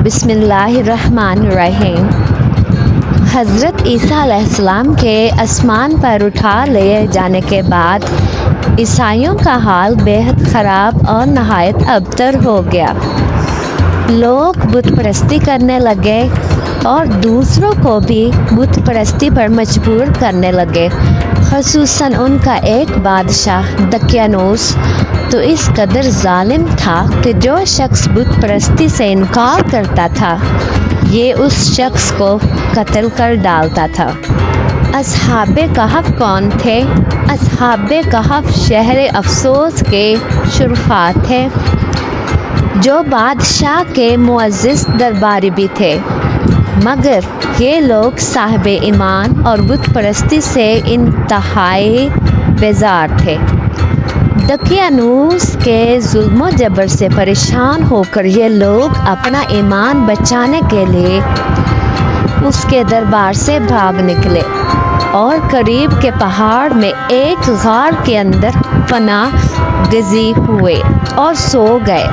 بسم اللہ الرحمن الرحیم۔ حضرت عیسیٰ علیہ السلام کے آسمان پر اٹھا لے جانے کے بعد عیسائیوں کا حال بہت خراب اور نہایت ابتر ہو گیا۔ لوگ بت پرستی کرنے لگے اور دوسروں کو بھی بت پرستی پر مجبور کرنے لگے، خصوصاً ان کا ایک بادشاہ دقیانوس تو اس قدر ظالم تھا کہ جو شخص بت پرستی سے انکار کرتا تھا یہ اس شخص کو قتل کر ڈالتا تھا۔ اصحاب کہف کون تھے؟ اصحاب کہف شہر افسوس کے شرفاء تھے جو بادشاہ کے معزز درباری بھی تھے، مگر یہ لوگ صاحب ایمان اور بت پرستی سے انتہائی بیزار تھے۔ دقیانوس کے ظلم و جبر سے پریشان ہو کر یہ لوگ اپنا ایمان بچانے کے لیے اس کے دربار سے بھاگ نکلے اور قریب کے پہاڑ میں ایک غار کے اندر پناہ گزین ہوئے اور سو گئے،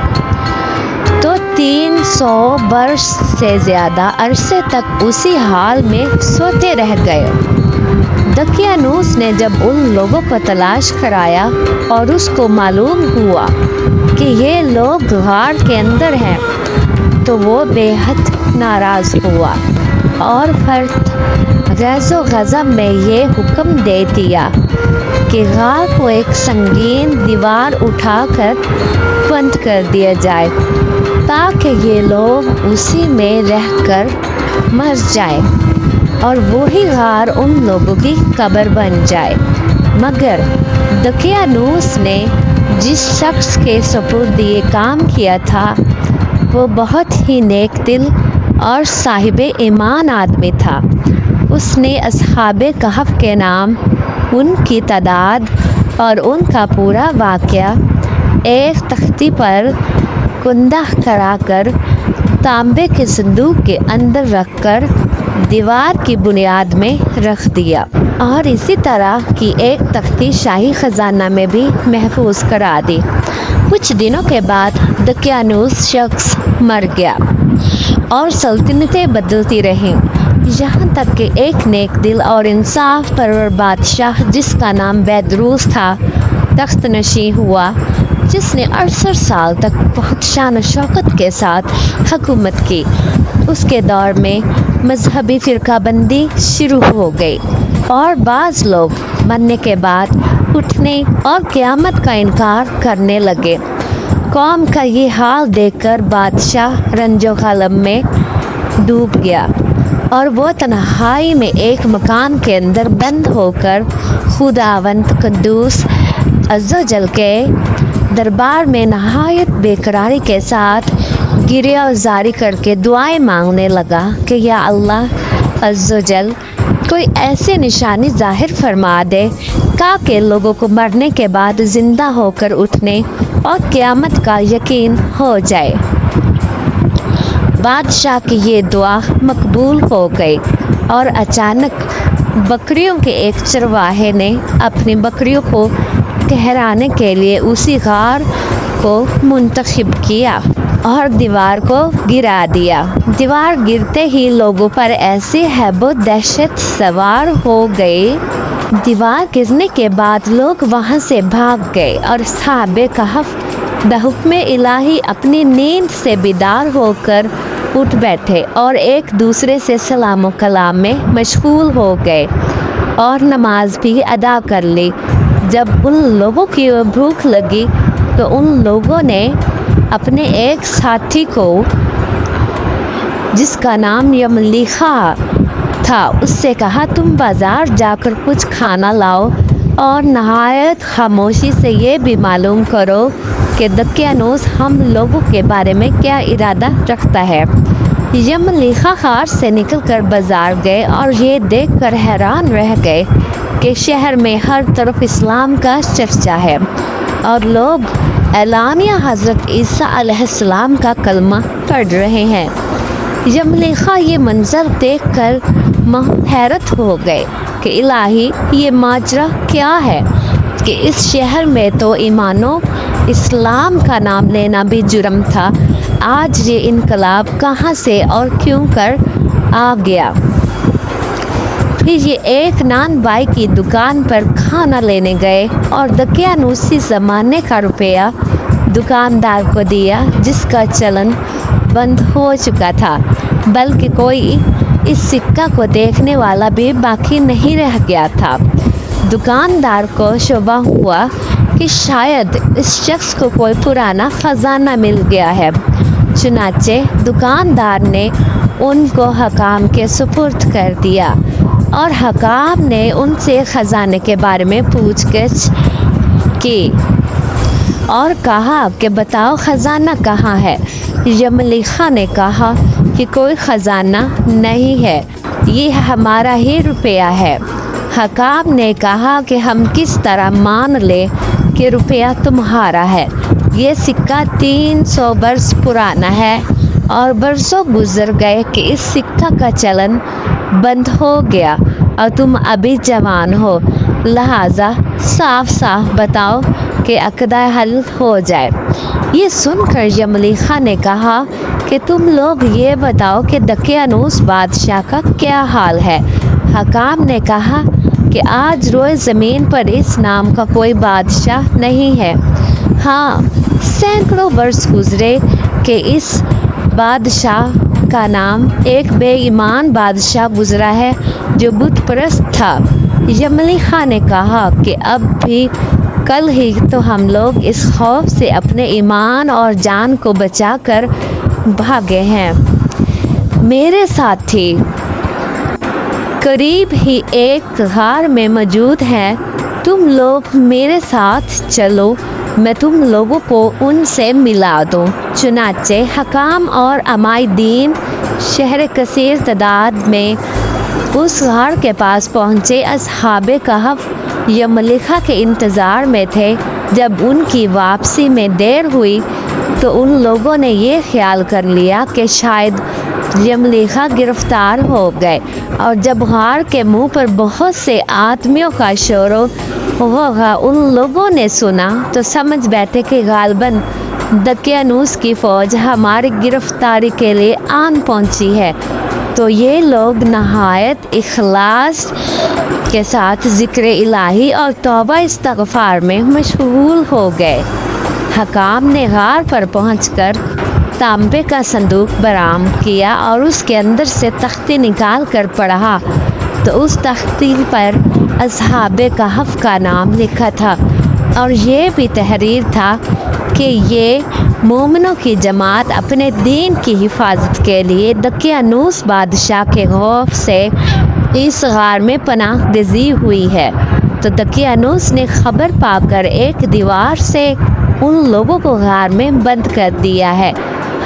تو 300 برس سے زیادہ عرصے تک اسی حال میں سوتے رہ گئے۔ دقیانوس نے جب ان لوگوں کو تلاش کرایا اور اس کو معلوم ہوا کہ یہ لوگ غار کے اندر ہیں تو وہ بے حد ناراض ہوا اور غیظ و غضب میں یہ حکم دے دیا کہ غار کو ایک سنگین دیوار اٹھا کر بند کر دیا جائے تاکہ یہ لوگ اسی میں رہ کر مر جائیں اور وہی غار ان لوگوں کی قبر بن جائے۔ مگر دقیانوس نے جس شخص کے سپرد یہ کام کیا تھا وہ بہت ہی نیک دل اور صاحب ایمان آدمی تھا۔ اس نے اصحاب کہف کے نام، ان کی تعداد اور ان کا پورا واقعہ ایک تختی پر کندہ کرا کر تانبے کے صندوق کے اندر رکھ کر دیوار کی بنیاد میں رکھ دیا، اور اسی طرح کی ایک تختی شاہی خزانہ میں بھی محفوظ کرا دی۔ کچھ دنوں کے بعد دقیانوس شخص مر گیا اور سلطنتیں بدلتی رہیں، یہاں تک کہ ایک نیک دل اور انصاف پرور بادشاہ جس کا نام بیدروس تھا تخت نشین ہوا، جس نے 68 سال تک بہت شان و شوکت کے ساتھ حکومت کی۔ اس کے دور میں مذہبی فرقہ بندی شروع ہو گئی اور بعض لوگ مرنے کے بعد اٹھنے اور قیامت کا انکار کرنے لگے۔ قوم کا یہ حال دیکھ کر بادشاہ رنج و غم میں ڈوب گیا اور وہ تنہائی میں ایک مکان کے اندر بند ہو کر خداوند قدوس عز و جل کے دربار میں نہایت بے قراری کے ساتھ گریہ زاری کر کے دعائیں مانگنے لگا کہ یا اللہ عز و جل کوئی ایسی نشانی ظاہر فرما دے تاکہ لوگوں کو مرنے کے بعد زندہ ہو کر اٹھنے اور قیامت کا یقین ہو جائے۔ بادشاہ کی یہ دعا مقبول ہو گئی اور اچانک بکریوں کے ایک چرواہے نے اپنی بکریوں کو کہرانے کے لیے اسی غار کو منتخب کیا اور دیوار کو گرا دیا۔ دیوار گرتے ہی لوگوں پر ایسی ہیبت و دہشت سوار ہو گئی۔ دیوار گرنے کے بعد لوگ وہاں سے بھاگ گئے اور اصحاب کہف بحکم الہی اپنی نیند سے بیدار ہو کر اٹھ بیٹھے اور ایک دوسرے سے سلام و کلام میں مشغول ہو گئے اور نماز بھی ادا کر لی۔ جب ان لوگوں کی بھوک لگی تو ان لوگوں نے اپنے ایک ساتھی کو جس کا نام یملیخا تھا اس سے کہا تم بازار جا کر کچھ کھانا لاؤ اور نہایت خاموشی سے یہ بھی معلوم کرو کہ دقیانوس ہم لوگوں کے بارے میں کیا ارادہ رکھتا ہے۔ یملیخا غار سے نکل کر بازار گئے اور یہ دیکھ کر حیران رہ گئے کہ شہر میں ہر طرف اسلام کا چرچا ہے اور لوگ اعلانیہ حضرت عیسیٰ علیہ السلام کا کلمہ پڑھ رہے ہیں۔ یملیخا یہ منظر دیکھ کر حیرت ہو گئے کہ الہی یہ ماجرا کیا ہے کہ اس شہر میں تو ایمان و اسلام کا نام لینا بھی جرم تھا، آج یہ انقلاب کہاں سے اور کیوں کر آ گیا؟ پھر یہ ایک نان بائی کی دکان پر کھانا لینے گئے اور دقیانوسی زمانے کا روپیہ دکاندار کو دیا، جس کا چلن بند ہو چکا تھا، بلکہ کوئی اس سکہ کو دیکھنے والا بھی باقی نہیں رہ گیا تھا۔ دکاندار کو شبہ ہوا کہ شاید اس شخص کو کوئی پرانا خزانہ مل گیا ہے، چنانچہ دکاندار نے ان کو حکام کے سپرد کر دیا اور حکام نے ان سے خزانے کے بارے میں پوچھ گچھ کی اور کہا کہ بتاؤ خزانہ کہاں ہے؟ یملیخا نے کہا کہ کوئی خزانہ نہیں ہے، یہ ہمارا ہی روپیہ ہے۔ حکام نے کہا کہ ہم کس طرح مان لیں کہ روپیہ تمہارا ہے؟ یہ سکہ 300 برس پرانا ہے اور برسوں گزر گئے کہ اس سکہ کا چلن بند ہو گیا اور تم ابھی جوان ہو، لہٰذا صاف صاف بتاؤ کہ عقد حل ہو جائے۔ یہ سن کر یملیخا نے کہا کہ تم لوگ یہ بتاؤ کہ دقیانوس بادشاہ کا کیا حال ہے؟ حکام نے کہا کہ آج روئے زمین پر اس نام کا کوئی بادشاہ نہیں ہے۔ ہاں، سینکڑوں برس گزرے کہ اس بادشاہ کا نام ایک بے ایمان بادشاہ گزرا ہے جو بت پرست تھا۔ یملیخا نے کہا کہ اب بھی کل ہی تو ہم لوگ اس خوف سے اپنے ایمان اور جان کو بچا کر بھاگے ہیں۔ میرے ساتھی قریب ہی ایک غار میں موجود ہیں، تم لوگ میرے ساتھ چلو، میں تم لوگوں کو ان سے ملا دوں۔ چنانچہ حکام اور عمائدین شہر کثیر تعداد میں اس غار کے پاس پہنچے۔ اصحاب کہف یملیخا کے انتظار میں تھے۔ جب ان کی واپسی میں دیر ہوئی تو ان لوگوں نے یہ خیال کر لیا کہ شاید یملیخا گرفتار ہو گئے، اور جب غار کے منہ پر بہت سے آدمیوں کا شور ہوگا ان لوگوں نے سنا تو سمجھ بیٹھے کہ غالباً دقیانوس کی فوج ہماری گرفتاری کے لیے آن پہنچی ہے۔ تو یہ لوگ نہایت اخلاص کے ساتھ ذکر الہی اور توبہ استغفار میں مشغول ہو گئے۔ حکام نے غار پر پہنچ کر تانبے کا صندوق برآمد کیا اور اس کے اندر سے تختی نکال کر پڑھا تو اس تختی پر اصحاب کہف کا نام لکھا تھا، اور یہ بھی تحریر تھا کہ یہ مومنوں کی جماعت اپنے دین کی حفاظت کے لیے دقیانوس بادشاہ کے خوف سے اس غار میں پناہ گزین ہوئی ہے۔ تو دقیانوس نے خبر پا کر ایک دیوار سے ان لوگوں کو غار میں بند کر دیا ہے۔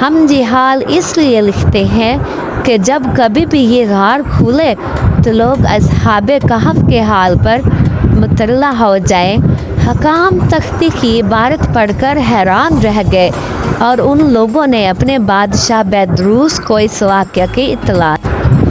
ہم یہ حال اس لیے لکھتے ہیں کہ جب کبھی بھی یہ غار کھلے تو لوگ اصحاب کہف کے حال پر مطلع ہو جائیں۔ حکام تختی کی عبارت پڑھ کر حیران رہ گئے اور ان لوگوں نے اپنے بادشاہ بیدروس کو اس واقعہ کی اطلاع۔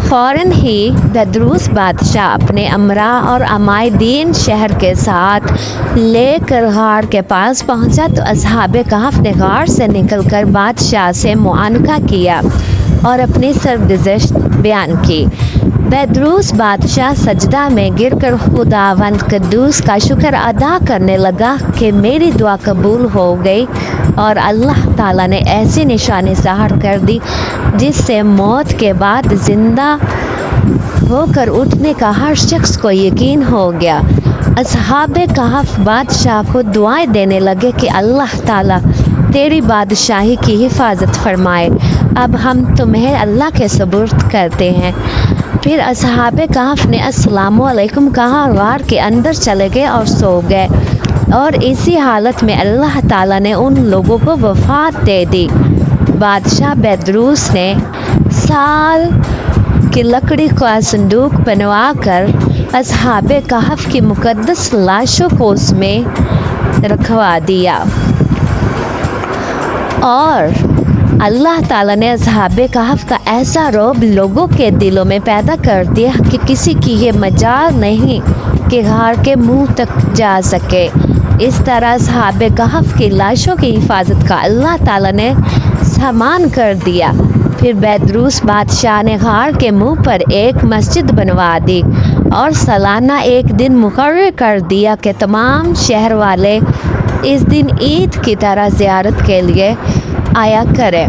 فوراً ہی بیدروس بادشاہ اپنے امراء اور عمائدین شہر کے ساتھ لے کر غار کے پاس پہنچا تو اصحاب کہف نے غار سے نکل کر بادشاہ سے معانقہ کیا اور اپنی سرگزشت بیان کی۔ بیدروس بادشاہ سجدہ میں گر کر خداوند قدوس کا شکر ادا کرنے لگا کہ میری دعا قبول ہو گئی اور اللہ تعالیٰ نے ایسی نشانی ظاہر کر دی جس سے موت کے بعد زندہ ہو کر اٹھنے کا ہر شخص کو یقین ہو گیا۔ اصحاب کہف بادشاہ کو دعائیں دینے لگے کہ اللہ تعالیٰ تیری بادشاہی کی حفاظت فرمائے، اب ہم تمہیں اللہ کے سپرد کرتے ہیں۔ پھر اصحاب کہف نے السلام علیکم کہا، غار کے اندر چلے گئے اور سو گئے، اور اسی حالت میں اللہ تعالیٰ نے ان لوگوں کو وفات دے دی۔ بادشاہ بیدروس نے سال کی لکڑی کا صندوق بنوا کر اصحاب کہف کی مقدس لاشوں کو اس میں رکھوا دیا، اور اللہ تعالیٰ نے اصحاب کہف کا ایسا رعب لوگوں کے دلوں میں پیدا کر دیا کہ کسی کی یہ مجال نہیں کہ غار کے منہ تک جا سکے۔ اس طرح اصحاب کہف کی لاشوں کی حفاظت کا اللہ تعالیٰ نے سامان کر دیا۔ پھر بیدروس بادشاہ نے غار کے منہ پر ایک مسجد بنوا دی اور سالانہ ایک دن مقرر کر دیا کہ تمام شہر والے اس دن عید کی طرح زیارت کے لیے آیا کریں۔